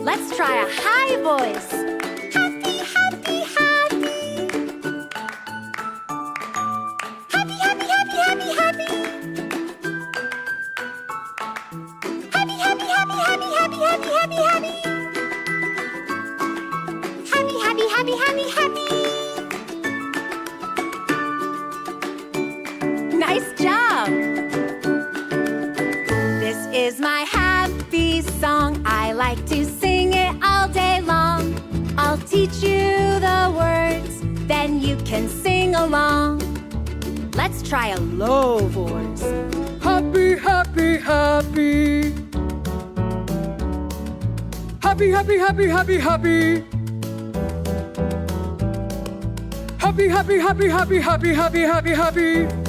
Let's try a high voice. Happy, happy, happy. Happy, happy, happy, happy, happy. Happy, happy, happy, happy, happy, happy, happy, happy. Happy, happy, happy, happy, happy. Nice job! This is my happy song. I like to sing it all day long. I'll teach you the words, then you can sing along. Let's try a low voice. Happy, happy, happy. Happy, happy, happy, happy, happy. Happy, happy, happy, happy, happy, happy, happy, happy.